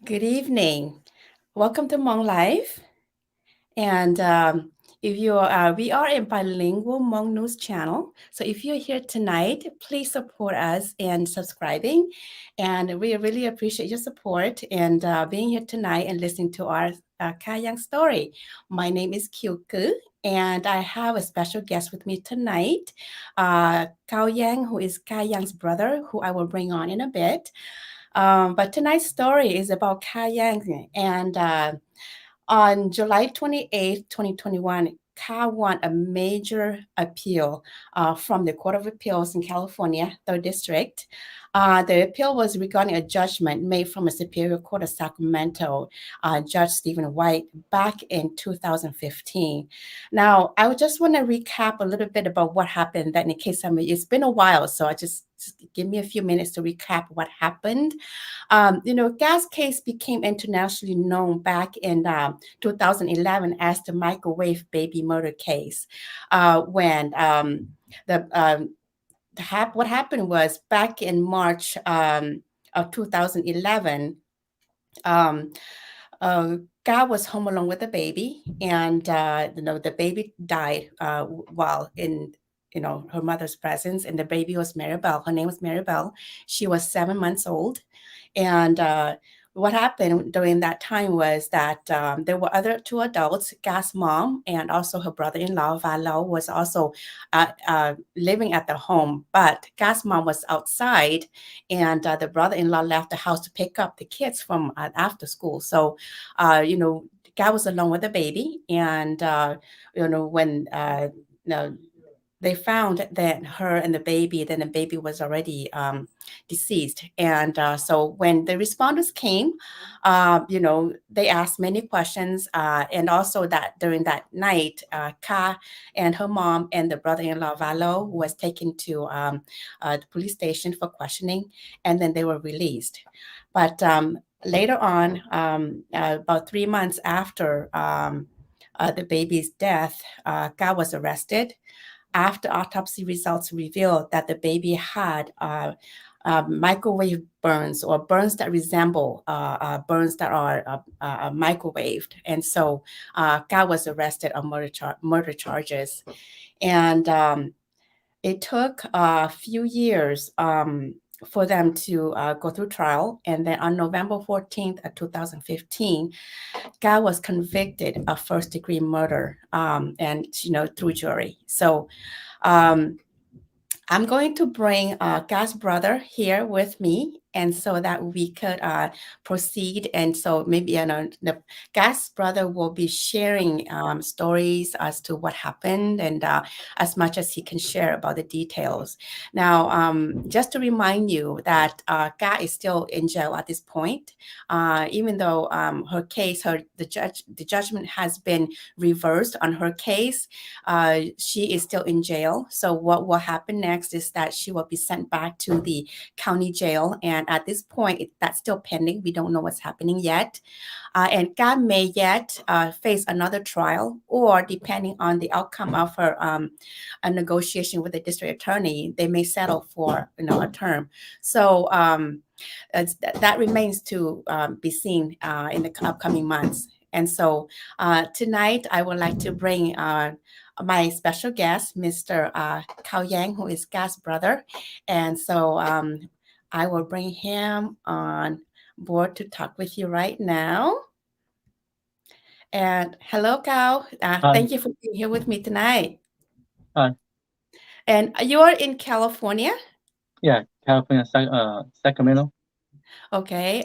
Good evening. Welcome to Hmong Life. And if you are, we are a bilingual Hmong news channel. So if you're here tonight, please support us in subscribing. And we really appreciate your support and being here tonight and listening to our Kao Yang story. My name is Kyuku. And I have a special guest with me tonight, Kao Yang, who is Kao Yang's brother, who I will bring on in a bit. But tonight's story is about Kao Yang. And on July 28th, 2021, Kao won a major appeal from the Court of Appeals in California, 3rd District. The appeal was regarding a judgment made from a Superior Court of Sacramento, Judge Stephen White, back in 2015. Now, I would just want to recap a little bit about what happened. That in case it's been a while, so I just give me a few minutes to recap what happened. Gas case became internationally known back in 2011 as the microwave baby murder case, when the what happened was back in March of 2011. Um, God was home alone with the baby, and the baby died while in her mother's presence, and the baby was Maribel. Her name was Maribel. She was 7 months old, and what happened during that time was that there were other two adults, Gas's mom and also her brother-in-law, Valo, was also living at the home. But Gas's mom was outside, and the brother-in-law left the house to pick up the kids from after school. So, Gas was alone with the baby, and when they found that her and then the baby was already deceased. And so when the responders came, they asked many questions. And also that during that night, Ka and her mom and the brother-in-law, Valo, was taken to the police station for questioning, and then they were released. But later on, about 3 months after the baby's death, Ka was arrested after autopsy results revealed that the baby had microwave burns, or burns that resemble burns that are microwaved. And so Kao was arrested on murder charges. And it took a few years for them to go through trial. And then on November 14th of 2015, Guy was convicted of first-degree murder, and through jury. So I'm going to bring Guy's brother here with me, and so that we could proceed. And so maybe the Guy's brother will be sharing stories as to what happened, and as much as he can share about the details. Now, just to remind you that Guy is still in jail at this point, even though her case, the judgment has been reversed on her case. She is still in jail. So what will happen next is that she will be sent back to the county jail. And at this point, that's still pending. We don't know what's happening yet. And God may yet face another trial, or depending on the outcome of her a negotiation with the district attorney, they may settle for a term. So that remains to be seen in the upcoming months. And so tonight, I would like to bring my special guest, Mr. Kao Yang, who is Gas's brother. And so I will bring him on board to talk with you right now. And hello, Kao. Hi, Thank you for being here with me tonight. hi. And you are in California? Yeah, California, Sacramento. Okay.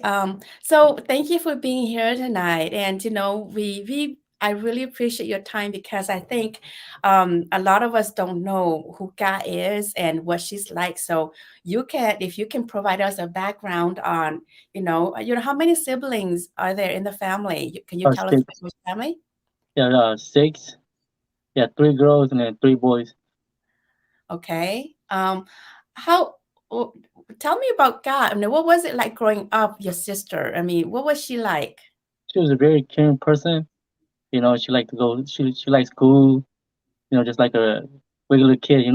So thank you for being here tonight. And we I really appreciate your time, because I think a lot of us don't know who Ka is and what she's like. So if you can provide us a background on, how many siblings are there in the family? Can you tell us about Six. your family? Yeah, six. Yeah, three girls and then three boys. Okay. How? oh, Tell me about God. I mean, what was it like growing up? Your sister. I mean, what was she like? She was a very caring person. She liked to go. She liked school. Just like a regular kid.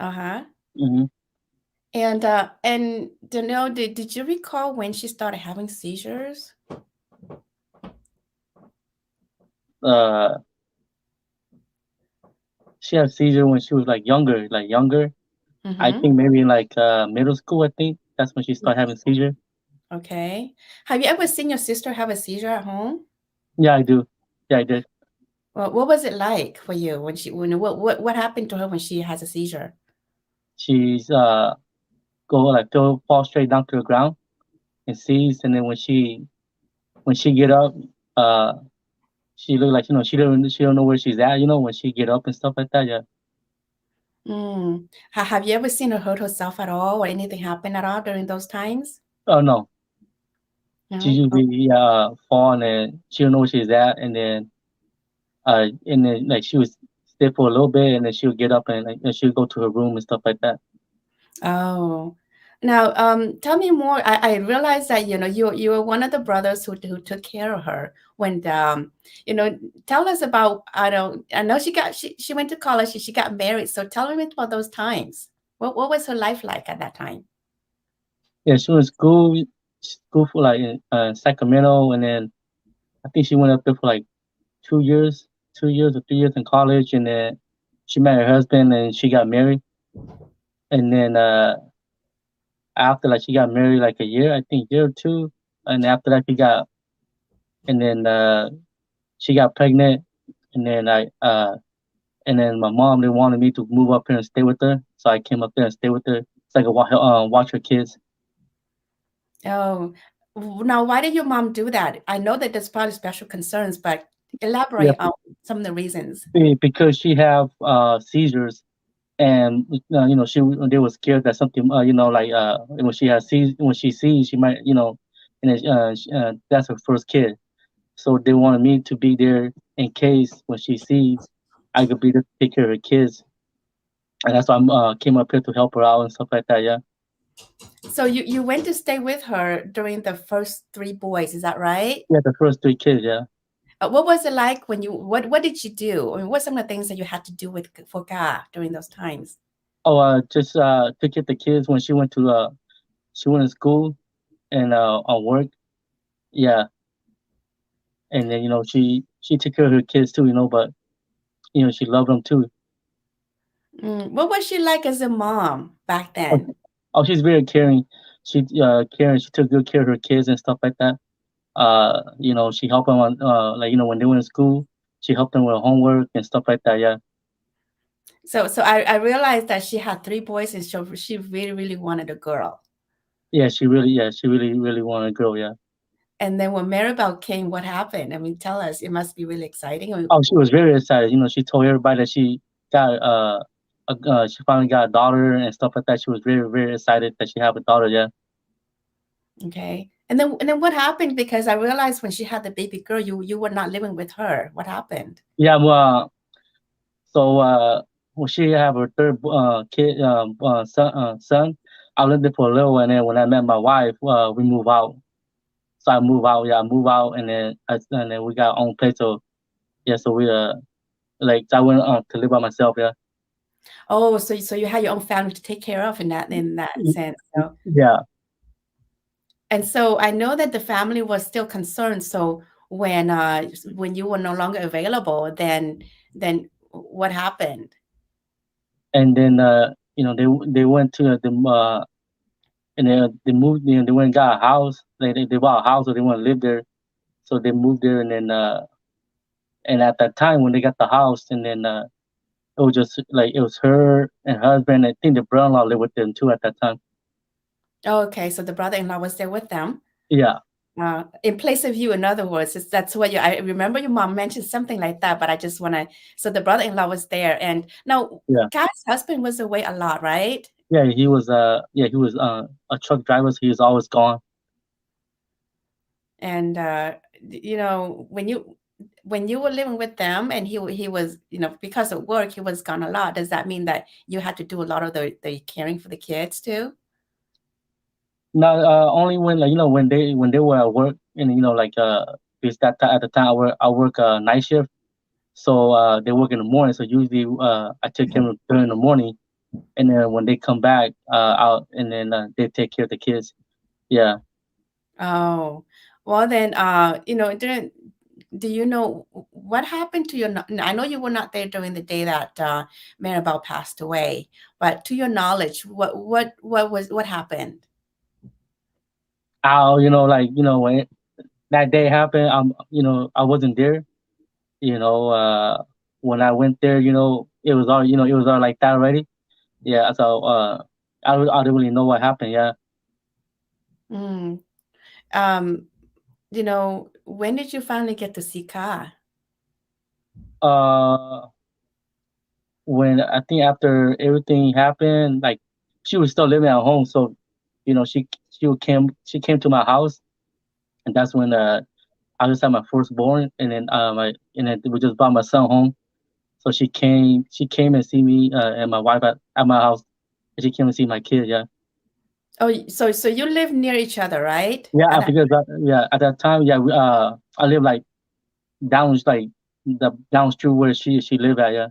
Uh huh. Hmm. And to know, did you recall when she started having seizures? Uh, she had seizure when she was like younger, I Mm-hmm. think maybe in like middle school. I think that's when she started having seizure. Okay. Have you ever seen your sister have a seizure at home? Yeah, I do. Yeah, I did. Well, what was it like for you when what happened to her when she has a seizure? She's go like go fall straight down to the ground and seize, and then when she get up, uh, she look like she don't know where she's at. You know, when she get up and stuff like that. Yeah. Mm. Have you ever seen her hurt herself at all or anything happen at all during those times? Oh no, she No? Oh, usually fall and then she don't know where she's at, and then like she was stay for a little bit, and then she'll get up and like and she'll go to her room and stuff like that. oh. Now, tell me more. I realized that, you were one of the brothers who took care of her when, tell us about, I know she went to college, she got married. So tell me about those times. What was her life like at that time? Yeah, she was school for like in Sacramento, and then I think she went up there for like 2 years, 2 years or 3 years in college, and then she met her husband and she got married. And then after like she got married like a year, I think year or two, and after that and then she got pregnant, and then and then my mom they wanted me to move up here and stay with her, so I came up there and stayed with her so I could watch her kids. Oh, now why did your mom do that? I know that there's probably special concerns, but Yeah, elaborate on some of the reasons. because she have seizures, and they were scared that something like when she sees she might and that's her first kid, so they wanted me to be there in case when she sees I could be there to take care of her kids, and that's why I came up here to help her out and stuff like that. Yeah, So you went to stay with her during the first three boys, is that right? yeah, the first three kids. Yeah. What was it like when what did you do? I mean, what some of the things that you had to do with for Ga during those times? Oh, just to get the kids when she went to school and on work. Yeah, and then she took care of her kids too. But she loved them too. What was she like as a mom back Oh, then? she's very caring. Caring. She took good care of her kids and stuff like that. She helped them on like when they went to school. She helped them with homework and stuff like that. Yeah, So I realized that she had three boys and so she really, really wanted a girl. yeah, she really, really wanted a girl. Yeah. And then when Maribel came, what happened? I mean, tell us. It must be really exciting. I mean, Oh, she was very excited. She told everybody that got she finally got a daughter and stuff like that. She was very, very excited that she have a daughter. Yeah. okay. And then what happened? Because I realized when she had the baby girl, you were not living with her. What happened? Yeah. Well, so when she have her third son, I lived there for a little, and then when I met my wife, we moved out. So I move out, yeah, I move out, and then we got our own place. So yeah, so we like I went to live by myself. Yeah, Oh, so you had your own family to take care of in that Y- sense. So yeah, and so I know that the family was still concerned. So when you were no longer available, then what happened? and then they went to the and they moved. They went and got a house. They bought a house, so they want to live there. So they moved there, and then and at that time when they got the house, and then it was just like it was her and her husband. I think the brother-in-law lived with them too at that time. Oh, okay, so the brother-in-law was there with them. Yeah, In place of you, in other words, that's what I remember your mom mentioned something like that, but I just want to. So the brother-in-law was there, and now yeah, Guy's husband was away a lot, right? yeah. He was a truck driver, so he was always gone. And when you were living with them, and he was because of work he was gone a lot. Does that mean that you had to do a lot of the caring for the kids too? Not only when like when they were at work, and like because at the time I work night shift, so they work in the morning. So usually I take care of them in the morning, and then when they come back out, and then they take care of the kids. Yeah. Oh, well then, during, do you know what happened to your? I know you were not there during the day that Maribel passed away, but to your knowledge, what happened? How, like, when that day happened, I wasn't there. You know, when I went there, it was all like that already. Yeah. So I don't really know what happened. Yeah. Mm. When did you finally get to see Ka? Uh, when I think after everything happened, like she was still living at home, so she came to my house, and that's when I just had my firstborn, and then we just brought my son home. So she came and see me and my wife at my house, and she came and see my kid. Yeah. Oh, so you live near each other, right? Yeah, At that, because yeah, at that time, yeah, I live like like the down street where she lived at. Yeah.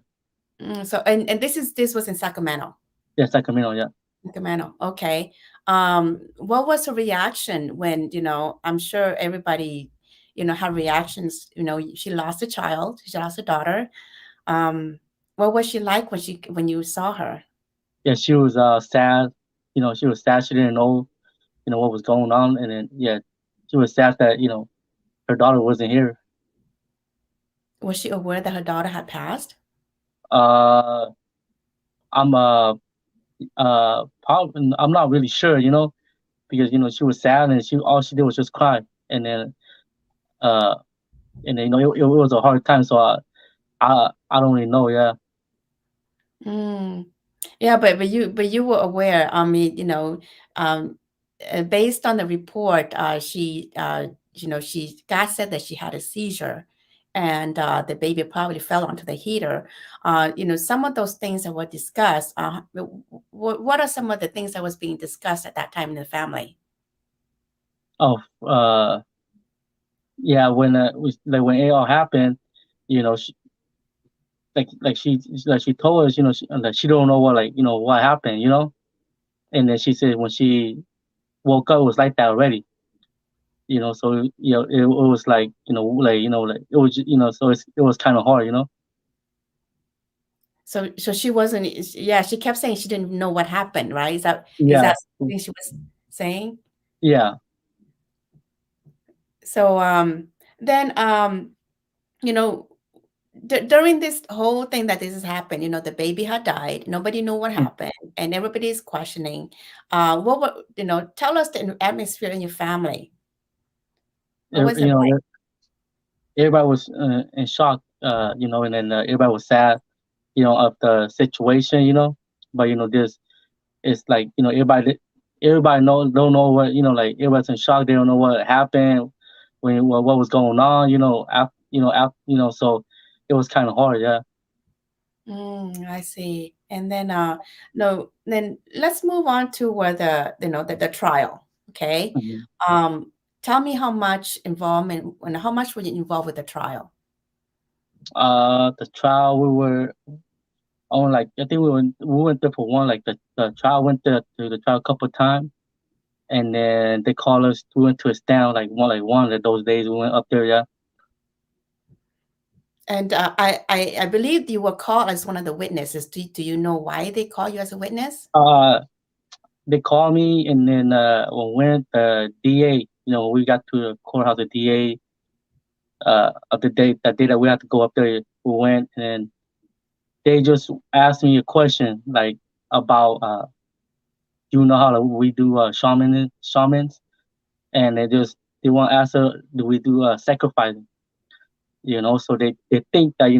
so and this was in Sacramento. Yeah, Sacramento. Yeah. Sacramento. Okay. What was her reaction when, I'm sure everybody, had reactions, she lost a child, she lost a daughter. Um, what was she like when you saw her? Yeah, she was sad. She was sad. She didn't know what was going on, and then yeah, she was sad that her daughter wasn't here. Was she aware that her daughter had passed? Uh, I'm probably I'm not really sure, because she was sad and she all she did was just cry, and then uh it was a hard time, so I don't really know. Yeah. Mm. Yeah, but you were aware. I mean, um, based on the report, she God said that she had a seizure, and the baby probably fell onto the heater. Some of those things that were discussed. What are some of the things that was being discussed at that time in the family? Oh, yeah. Like when it all happened, she, she told us, like she don't know what happened, and then she said when she woke up, it was like that already. So it was like it was so it was kind of hard. So she wasn't. Yeah, she kept saying she didn't know what happened. Right? Is that Yeah. something she was saying? Yeah. So then you know during this whole thing that this has happened, the baby had died. Nobody knew what Mm. happened, and everybody is questioning. What were Tell us the atmosphere in your family. What Ev- was it you know like? e- Everybody was in shock, and then everybody was sad, of the situation, but this it's like everybody don't know what, like everybody's in shock. They don't know what happened, what was going on, so it was kind of hard. Yeah. I see. And then no, then let's move on to where the trial. Okay. Mhm. Um, Tell me how much involvement and how much were you involved with the trial? The trial, we were on, like, I think we went there for one, like the trial went there to the trial a couple of times, and then they called us. We went to a stand one of those days. We went up there. Yeah. And I believe you were called as one of the witnesses. Do you know why they call you as a witness? Uh, they called me, and then when the DA, when we got to the courthouse, the DA of the day that we had to go up there, we went, and they just asked me a question like about do you know how we do shamans, and they want to ask her, do we do sacrificing, so they think that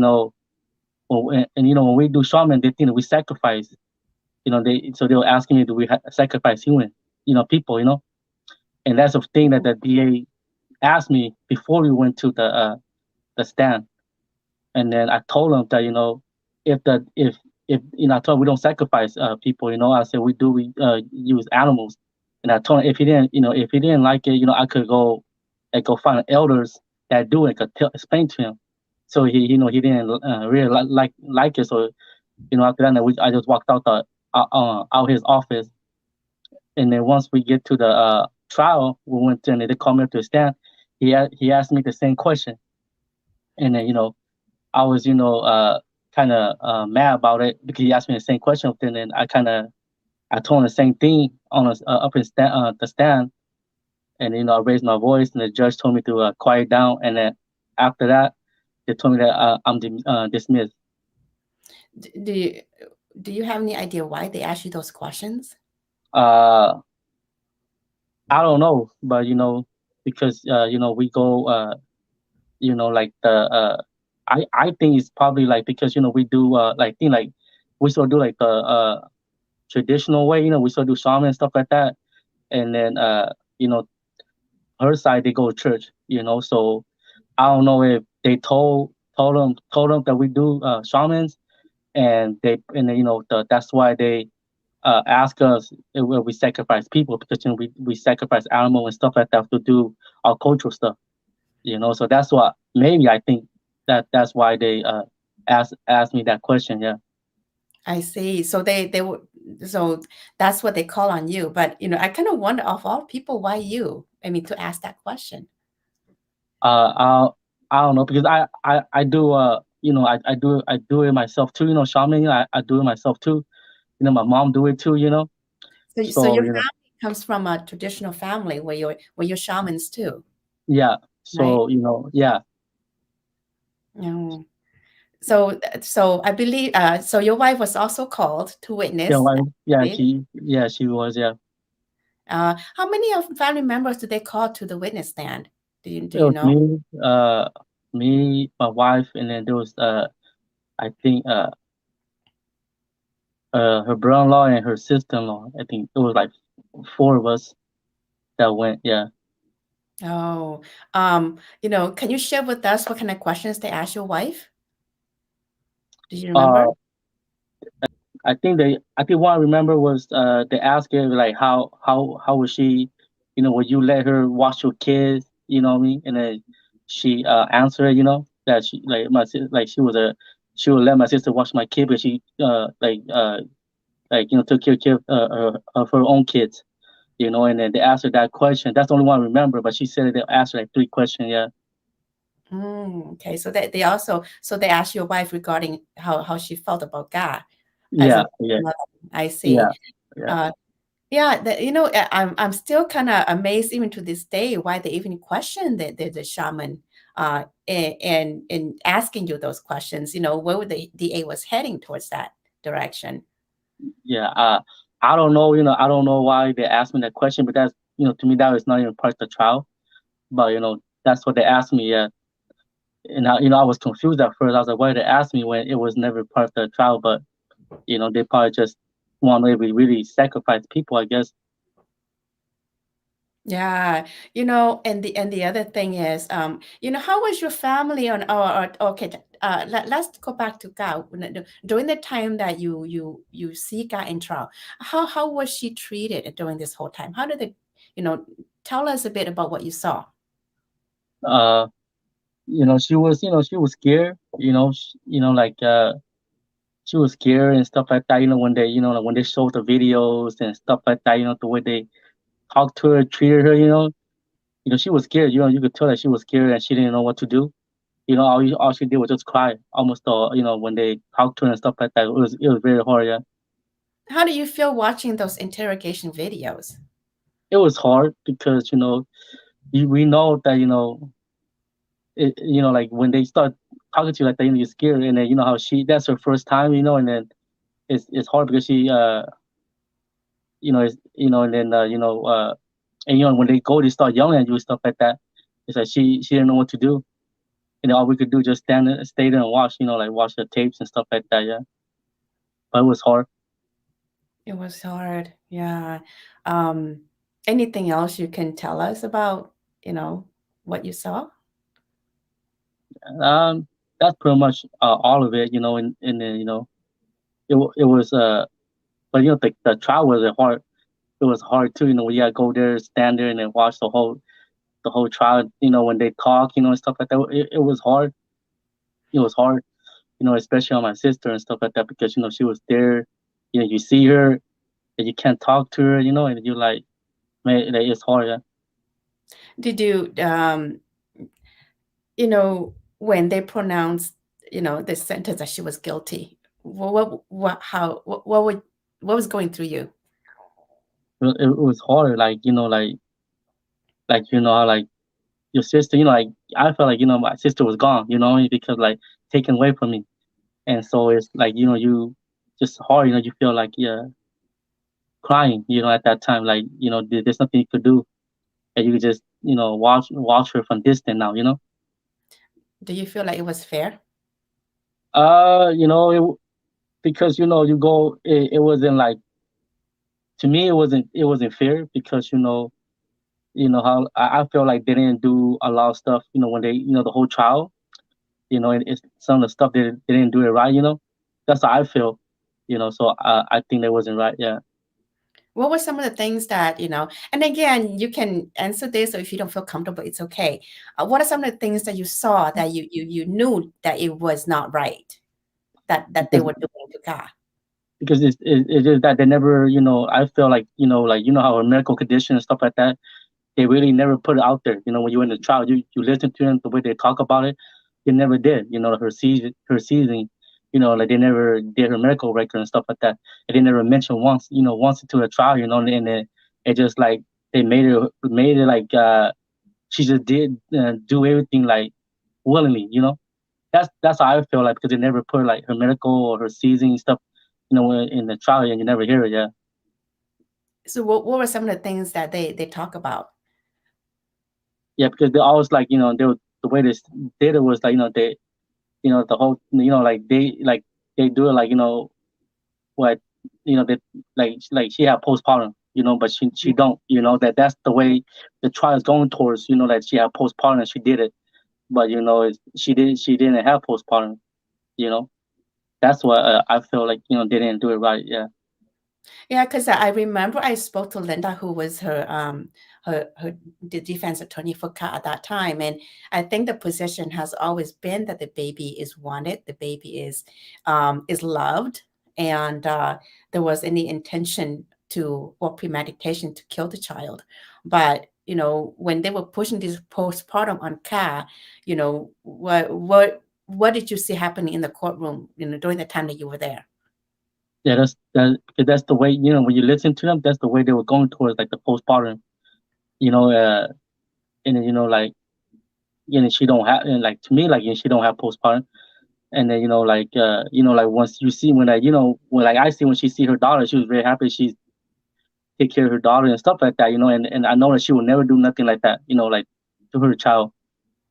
when we do shaman, they think that we sacrifice, they were asking me, do we sacrifice human, people, and that's the thing that the DA asked me before we went to the stand. And then I told him that, if I told him we don't sacrifice people, I said we use animals. And I told him if he didn't like it, I could go find elders that do it, could explain to him. So he didn't really like it. So after that, I just walked out out his office. And then once we get to the trial, we went to, and they called me up to the stand. He asked me the same question, and then I was kind of mad about it because he asked me the same question. And then I told him the same thing on up in the stand, and I raised my voice, and the judge told me to quiet down. And then after that, they told me that I'm dismissed. Do you have any idea why they asked you those questions? Uh, I don't know, but because we go like the I think it's probably like because we do like think like we still do like the traditional way, we still do shaman and stuff like that, and then you know her side they go to church, so I don't know if they told them that we do shamans, and then, that's why they ask us if we sacrifice people because we sacrifice animal and stuff like that to do our cultural stuff, so that's what maybe I think that's why they asked me that question. Yeah. I see. So they would, so that's what they call on you. But I kind of wonder of all people, why you? I mean, to ask that question. uh I I don't know because I do I do it myself too, shaman, I do it myself too, my mom do it too, So so your family comes from a traditional family where you're shamans too, yeah, right? so yeah. Oh. So I believe so your wife was also called to Yeah, witness, well, yeah, right? she was, yeah. How many of family members did they call to the witness stand? Do It you was know? me, my wife, and then there was I think her brother-in-law and her sister-in-law. I think it was like four of us that went. Yeah. Oh, can you share with us what kind of questions they asked your wife? Do you remember? Uh, I think what I remember was they asked her like how was she, would you let her watch your kids, what I mean? And then she answered, that she like like she would let my sister watch my kid, but she like took care of her own kids, and then they asked her that question. That's the only one I remember, but she said they asked her like three questions. Yeah. Okay, so they also they asked your wife regarding how she felt about God as a Yeah. Yeah. mother. I see. Yeah. Yeah. Uh, yeah, I'm still kind of amazed even to this day why they even question the shaman and asking you those questions. Where the DA was heading towards that direction. Yeah. I don't know. I don't know why they asked me that question, but that's to me that was not even part of the trial. But that's what they asked me. Yeah. And I was confused at first. I was like, why did they ask me when it was never part of the trial? But they probably just want to really sacrifice people, I guess. Yeah, and the other thing is, how was your family on? Or okay, let's go back to Gao. During the time that you see Gao in trial, how was she treated during this whole time? How did they, you know, tell us a bit about what you saw. Uh, she was scared. Like she was scared and stuff like that. When they, like when they showed the videos and stuff like that. The way they talked to her, treated her. She was scared. You could tell that she was scared and she didn't know what to do. All she did was just cry. Almost all, when they talked to her and stuff like that. It was very hard. Yeah, How do you feel watching those interrogation videos? it was hard because we know that like when they start talking to you like that, you're scared, and then how that's her first time, and then it's hard because she and then and when they go, they start yelling at you and stuff like that. It's like she didn't know what to do, and all we could do just stay there and watch, like watch the tapes and stuff like that. Yeah, but it was hard. It was hard. Yeah. Um, Anything else you can tell us about, you know, what you saw? That's pretty much all of it, and then it was but the trial was hard. It was hard too, we gotta go there, stand there, and then watch the whole trial. When they talk, and stuff like that. It was hard. It was hard, especially on my sister and stuff like that because she was there. you know, you see her and you can't talk to her, you know, and you like, man, like, it's hard. Yeah. Did you, when they pronounced, the sentence that she was guilty, what was going through you? It was hard, like, you know, like, you know, how, like, your sister, you know, like, I felt like, you know, my sister was gone, you know, because, like, taken away from me. And so it's like, you know, you just hard, you know, you feel like you're crying, you know, at that time, like, you know, there's nothing you could do. And you could just, you know, watch her from distant now, you know. Do you feel like it was fair? You know, because, you know, it wasn't like, to me, it wasn't fair because, you know how I feel like they didn't do a lot of stuff, you know, when they, you know, the whole trial, you know, and it's some of the stuff they didn't do it right, you know. That's how I feel, you know. So I think that wasn't right. Yeah. What were some of the things that, and again, you can answer this, or if you don't feel comfortable, it's okay. What are some of the things that you saw that you knew that it was not right, that they because were doing to God? because it's just that they never, you know, I feel like, you know, like, you know how a medical condition and stuff like that, they really never put it out there. You know, when you're in the trial, you listen to them the way they talk about it. They never did. You know, her season, you know, like they never did her medical record and stuff like that. And they never mentioned once, you know, once into a trial, you know, and it just like they made it like she just did do everything like willingly, you know. That's how I feel like because they never put like her medical or her season stuff, you know, in the trial and you never hear it. Yeah, So what were some of the things that they talk about? yeah, because they always like, you know, the way they did it was like, you know, they, you know, the whole, you know, like they do it like, you know, what, you know, that like she had postpartum, you know, but she don't, you know, that's the way the trial is going towards, you know, that she had postpartum, she did it, but you know, she didn't have postpartum, you know. That's what I feel like, you know, they didn't do it right. Yeah. Yeah, because I remember I spoke to Linda, who was her the defense attorney for Kat at that time, and I think the position has always been that the baby is wanted, the baby is loved, and there was any intention to or premeditation to kill the child, but when they were pushing this postpartum on Kat, what did you see happening in the courtroom, during the time that you were there? Yeah, that's the way, you know, when you listen to them, that's the way they were going towards like the postpartum, you know, and then, you know, like, you know, she don't have, and like to me, like, you know, she don't have postpartum. And then, you know, like once you see when, like, you know, when, like, I see when she see her daughter, she was very happy. She take care of her daughter and stuff like that, you know. And I know that she will never do nothing like that, you know, like to her child.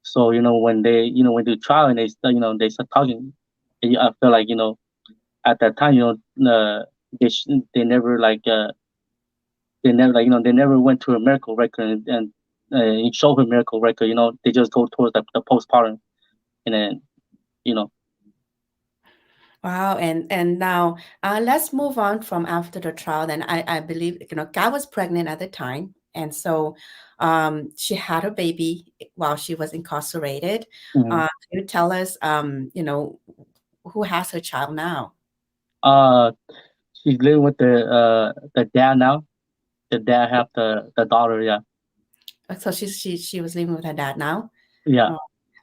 So, you know, when they, you know, when they try and they start, you know, they start talking, and I feel like, you know, at that time, you know, they never like they never, like, you know, they never went to a miracle record and show her miracle record. You know, they just go towards the postpartum, and then, you know. Wow, and now let's move on from after the trial. Then I believe Guy was pregnant at the time, and so she had her baby while she was incarcerated. Mhm. Can you tell us, who has her child now? Uh, she's living with the dad now. The dad have the daughter. Yeah, So she was living with her dad now. yeah, Uh,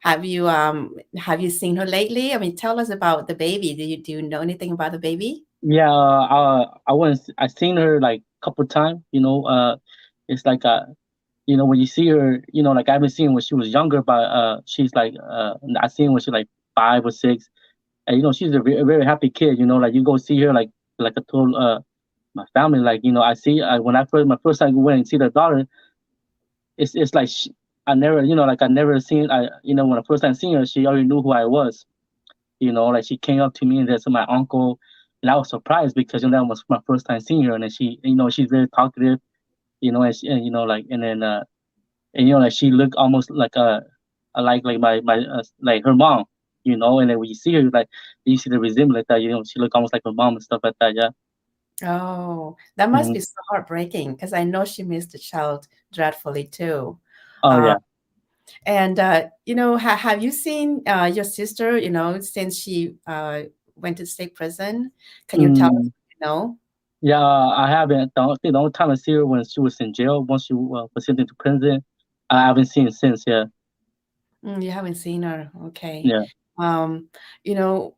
have you seen her lately? I mean, tell us about the baby. Do you know anything about the baby? yeah. I seen her like couple times. You know, it's like you know, when you see her, you know, like I've been seeing when she was younger, but she's like I seen when she's like 5 or 6, and you know, she's a very happy kid. You know, like you go see her like I told my family, like, you know, I see when my first time went and see the daughter, it's like I never, you know, like I never seen you know, when I first time seeing her, she already knew who I was. You know, like she came up to me and that's my uncle, and I was surprised because, you know, that was my first time seeing her, and then she, you know, she's very talkative, you know, and you know, like, and then and you know, like she looked almost like like my like her mom, you know. And then when you see her, like you see the resemblance that, you know, she look almost like her mom and stuff like that. Yeah. Oh, that must Hmm. be so heartbreaking because I know she missed the child dreadfully too. Oh Uh, yeah. and have you seen your sister? Since she went to state prison, can you tell us Mm, No. Yeah, I haven't. I think the only time I see her when she was in jail, once she was sent into prison. I haven't seen her since. Yeah, You haven't seen her. Okay. yeah. Um, you know,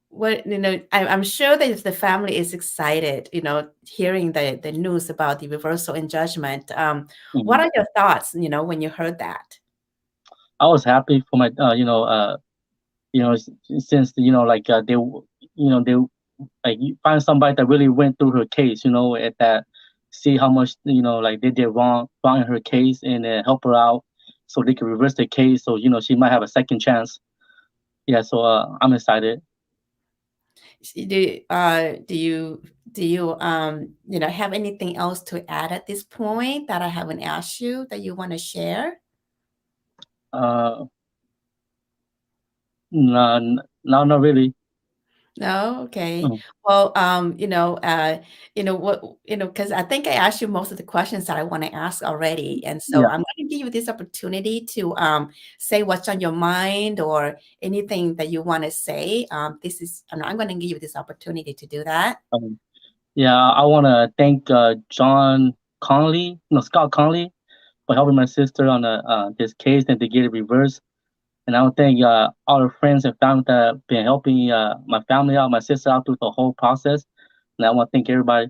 what I'm sure that the family is excited, hearing the news about the reversal in judgment. What Mhm. are your thoughts, when you heard that? I was happy for my, since like they like you find somebody that really went through her case, at that see how much like they did wrong in her case and help her out so they can reverse the case so she might have a second chance. Yeah, so I'm excited. Do you have anything else to add at this point that I haven't asked you that you want to share? Uh, no, no, not really. No? Okay. Mm, Well, what, because I think I asked you most of the questions that I want to ask already. And so yeah. I'm going to give you this opportunity to say what's on your mind or anything that you want to say. I'm going to give you this opportunity to do that. Um, yeah, I want to thank John Conley, no, Scott Conley, for helping my sister on this case and to get it reversed. And I want to thank all the friends and family that have been helping my family out, my sister out through the whole process. And I want to thank everybody.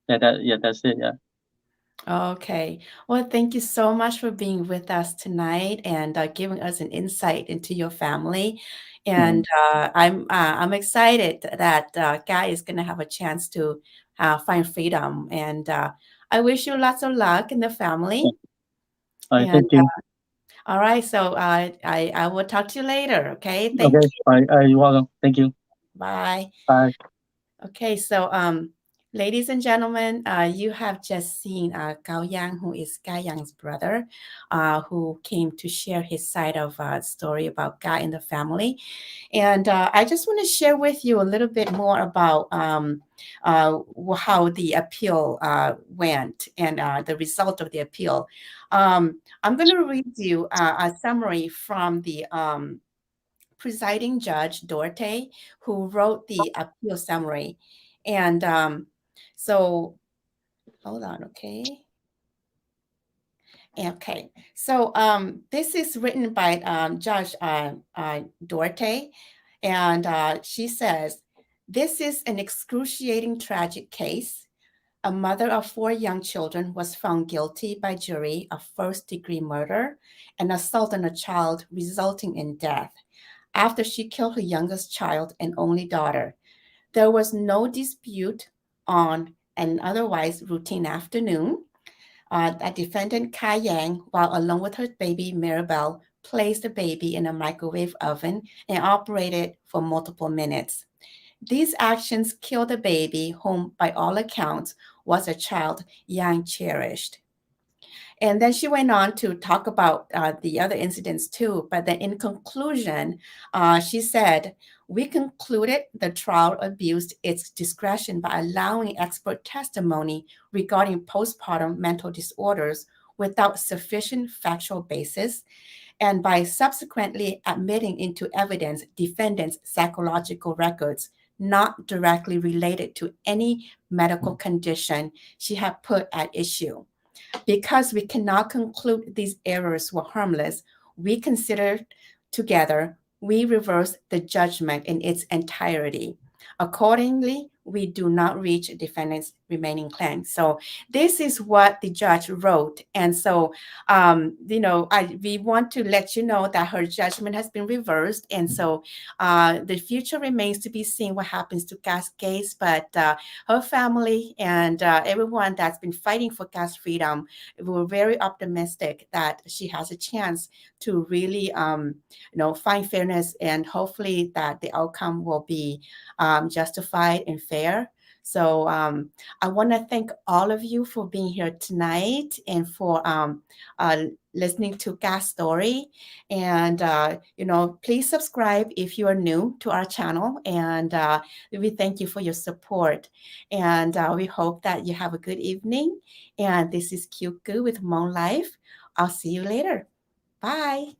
Yeah, that's it. Yeah. Okay. Well, thank you so much for being with us tonight and giving us an insight into your family. Hmm. And I'm excited that Guy is going to have a chance to find freedom. And I wish you lots of luck in the family. All right, And thank you. all right, so I will talk to you later. Okay. Thank Okay, you. all right, you're welcome. Thank you. Bye. Bye. Okay, so ladies and gentlemen, you have just seen Kao Yang, who is Kai Yang's brother, who came to share his side of story about Guy and the family. And I just want to share with you a little bit more about how the appeal went and the result of the appeal. I'm going to read you a summary from the presiding judge Dorte, who wrote the appeal summary. And so, hold on, okay. Okay, so this is written by Judge Dorte, and she says, "This is an excruciating, tragic case. A mother of 4 young children was found guilty by jury of first-degree murder and assault on a child resulting in death after she killed her youngest child and only daughter. There was no dispute on an otherwise routine afternoon. That defendant Kai Yang, while alone with her baby Maribel, placed the baby in a microwave oven and operated for multiple minutes. These actions killed the baby, whom, by all accounts, was a child Yang cherished." And then she went on to talk about the other incidents too. But then in conclusion, she said, "We concluded the trial abused its discretion by allowing expert testimony regarding postpartum mental disorders without sufficient factual basis and by subsequently admitting into evidence defendants' psychological records not directly related to any medical condition she had put at issue. Because we cannot conclude these errors were harmless, we consider together, we reverse the judgment in its entirety. Accordingly, we do not reach defendant's remaining claims." So this is what the judge wrote. And so, we want to let you know that her judgment has been reversed. And so the future remains to be seen what happens to Gas case. But her family and everyone that's been fighting for Gas freedom, we're very optimistic that she has a chance to really, find fairness, and hopefully that the outcome will be justified and fair. So I want to thank all of you for being here tonight and for uh, listening to Gas Story. And please subscribe if you are new to our channel. And we thank you for your support. And we hope that you have a good evening. And this is Kyuku with Hmong Life. I'll see you later. Bye.